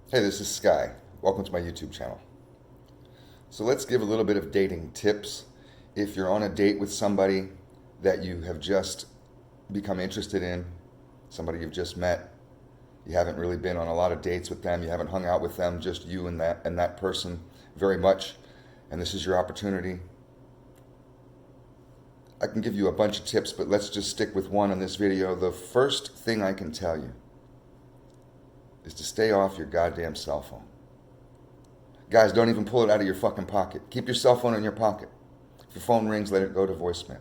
Hey, this is Sky. Welcome to my YouTube channel. So let's give a little bit of dating tips. If you're on a date with somebody that you have just become interested in, somebody you've just met, you haven't really been on a lot of dates with them, you haven't hung out with them, just you and that person very much, and this is your opportunity. I can give you a bunch of tips, but let's just stick with one in this video. The first thing I can tell you is to stay off your goddamn cell phone. Guys, don't even pull it out of your fucking pocket. Keep your cell phone in your pocket. If your phone rings, let it go to voicemail.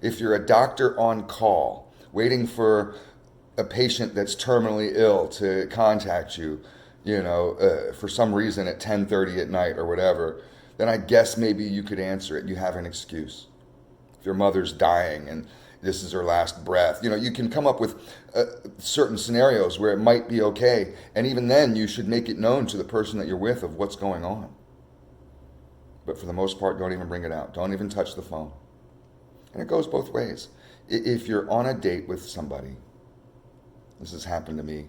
If you're a doctor on call, waiting for a patient that's terminally ill to contact you, for some reason at 10:30 at night or whatever, then I guess maybe you could answer it. You have an excuse. If your mother's dying and this is her last breath, you can come up with certain scenarios where it might be okay. And even then, you should make it known to the person that you're with of what's going on. But for the most part, don't even bring it out. Don't even touch the phone. And it goes both ways. If you're on a date with somebody, this has happened to me,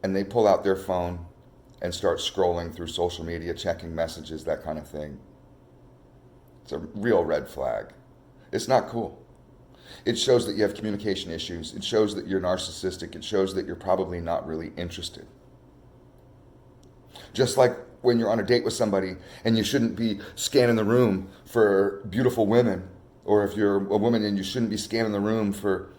and they pull out their phone and start scrolling through social media, checking messages, that kind of thing, it's a real red flag. It's not cool. It shows that you have communication issues. It shows that you're narcissistic. It shows that you're probably not really interested. Just like when you're on a date with somebody and you shouldn't be scanning the room for beautiful women, or if you're a woman and you shouldn't be scanning the room for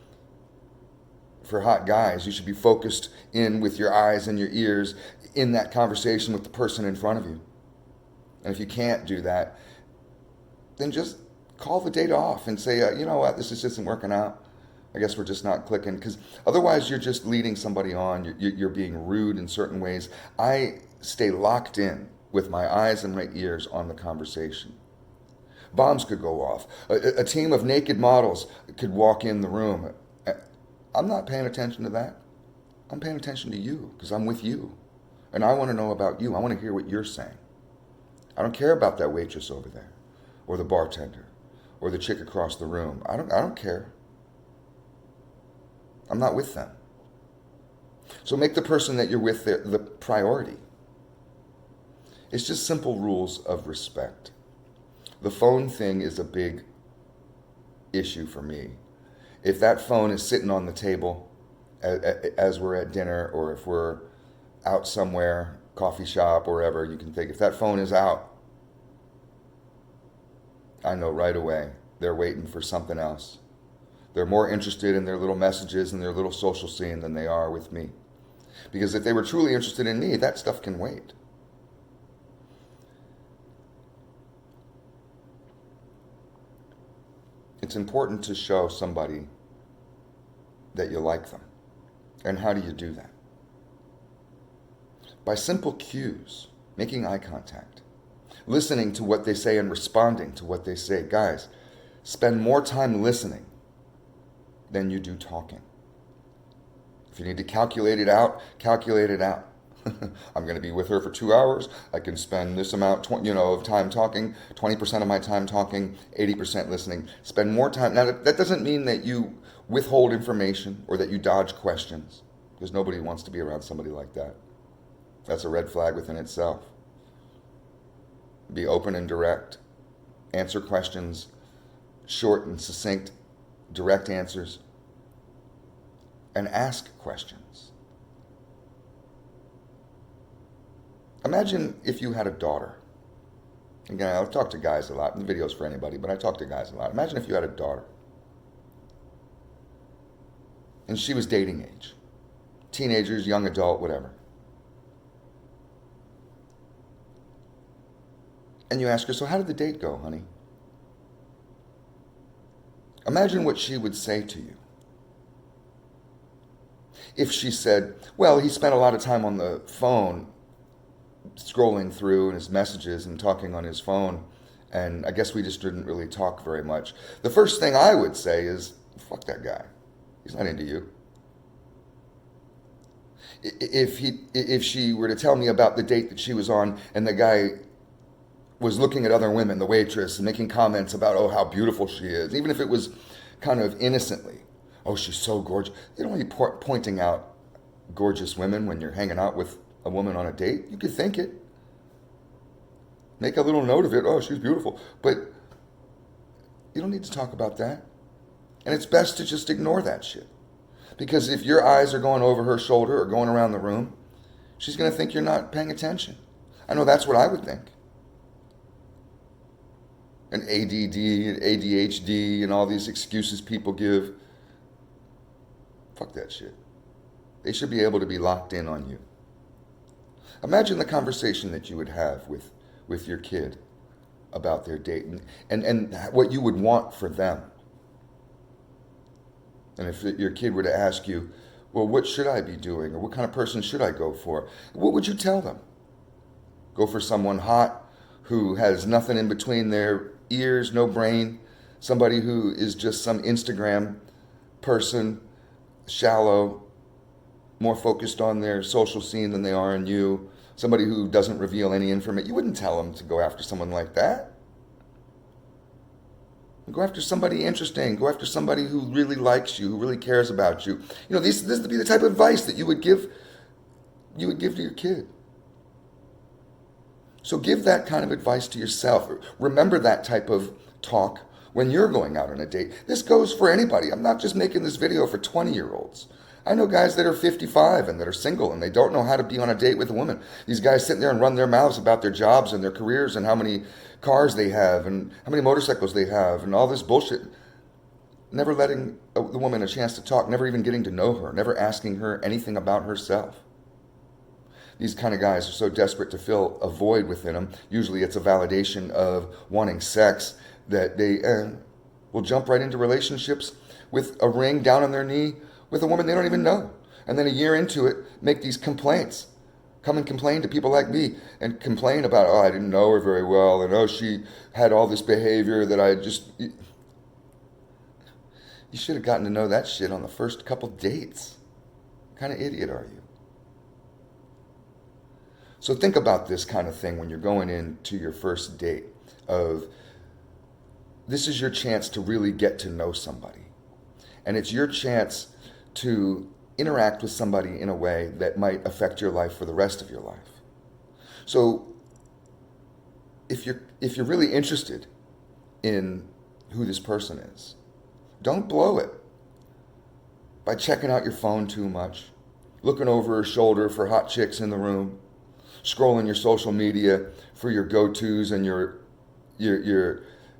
hot guys. You should be focused in with your eyes and your ears in that conversation with the person in front of you. And if you can't do that, then just call the date off and say, you know what, this just isn't working out. I guess we're just not clicking. Because otherwise you're just leading somebody on. You're being rude in certain ways. I stay locked in with my eyes and my ears on the conversation. Bombs could go off. A team of naked models could walk in the room. I'm not paying attention to that. I'm paying attention to you because I'm with you. And I want to know about you. I want to hear what you're saying. I don't care about that waitress over there, or the bartender, or the chick across the room. I don't care. I'm not with them. So make the person that you're with the priority. It's just simple rules of respect. The phone thing is a big issue for me. If that phone is sitting on the table as we're at dinner, or if we're out somewhere, coffee shop, or wherever you can think, if that phone is out, I know right away they're waiting for something else. They're more interested in their little messages and their little social scene than they are with me. Because if they were truly interested in me, that stuff can wait. It's important to show somebody that you like them. And how do you do that? By simple cues, making eye contact, listening to what they say and responding to what they say. Guys, spend more time listening than you do talking. If you need to calculate it out, calculate it out. I'm going to be with her for 2 hours. I can spend this amount, of time talking, 20% of my time talking, 80% listening. Spend more time. Now, that doesn't mean that you withhold information or that you dodge questions, because nobody wants to be around somebody like that. That's a red flag within itself. Be open and direct. Answer questions, short and succinct, direct answers, and ask questions. Imagine if you had a daughter. Again, I talk to guys a lot. The video's for anybody, but I talk to guys a lot. Imagine if you had a daughter and she was dating age. Teenagers, young adult, whatever. And you ask her, so how did the date go, honey? Imagine what she would say to you. If she said, well, he spent a lot of time on the phone scrolling through his messages and talking on his phone, and I guess we just didn't really talk very much. The first thing I would say is, fuck that guy. He's not into you. If she were to tell me about the date that she was on and the guy was looking at other women, the waitress, and making comments about, oh, how beautiful she is, even if it was kind of innocently, oh, she's so gorgeous, you don't be pointing out gorgeous women when you're hanging out with a woman on a date. You could think it. Make a little note of it. Oh, she's beautiful. But you don't need to talk about that. And it's best to just ignore that shit. Because if your eyes are going over her shoulder or going around the room, she's going to think you're not paying attention. I know that's what I would think. And ADD and ADHD and all these excuses people give. Fuck that shit. They should be able to be locked in on you. Imagine the conversation that you would have with your kid about their date and what you would want for them. And if your kid were to ask you, well, what should I be doing? Or what kind of person should I go for? What would you tell them? Go for someone hot who has nothing in between their ears, no brain. Somebody who is just some Instagram person, shallow, more focused on their social scene than they are on you. Somebody who doesn't reveal any information. You wouldn't tell them to go after someone like that. Go after somebody interesting. Go after somebody who really likes you, who really cares about you. You know, this would be the type of advice that you would give to your kid. So give that kind of advice to yourself. Remember that type of talk when you're going out on a date. This goes for anybody. I'm not just making this video for 20-year-olds. I know guys that are 55 and that are single and they don't know how to be on a date with a woman. These guys sit there and run their mouths about their jobs and their careers and how many cars they have and how many motorcycles they have and all this bullshit. Never letting the woman a chance to talk, never even getting to know her, never asking her anything about herself. These kind of guys are so desperate to fill a void within them. Usually it's a validation of wanting sex that they will jump right into relationships with a ring down on their knee with a woman they don't even know. And then a year into it, make these complaints. Come and complain to people like me and complain about, oh, I didn't know her very well, and oh, she had all this behavior that I just... You should have gotten to know that shit on the first couple dates. What kind of idiot are you? So think about this kind of thing when you're going into your first date of, this is your chance to really get to know somebody. And it's your chance to interact with somebody in a way that might affect your life for the rest of your life. So if you're really interested in who this person is, don't blow it by checking out your phone too much, looking over her shoulder for hot chicks in the room, scrolling your social media for your go-tos and your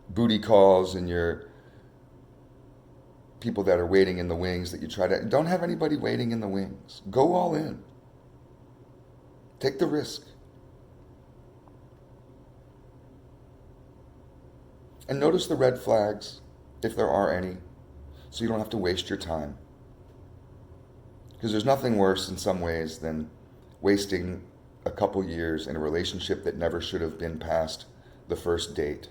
booty calls and your people that are waiting in the wings that you try to... Don't have anybody waiting in the wings. Go all in. Take the risk. And notice the red flags, if there are any, so you don't have to waste your time. Because there's nothing worse in some ways than wasting a couple years in a relationship that never should have been past the first date.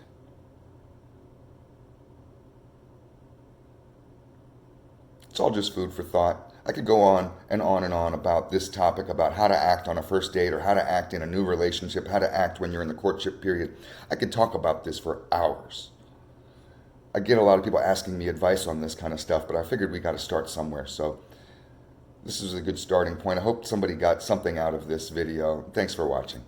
It's all just food for thought. I could go on and on and on about this topic, about how to act on a first date or how to act in a new relationship, how to act when you're in the courtship period. I could talk about this for hours. I get a lot of people asking me advice on this kind of stuff, but I figured we got to start somewhere. So this is a good starting point. I hope somebody got something out of this video. Thanks for watching.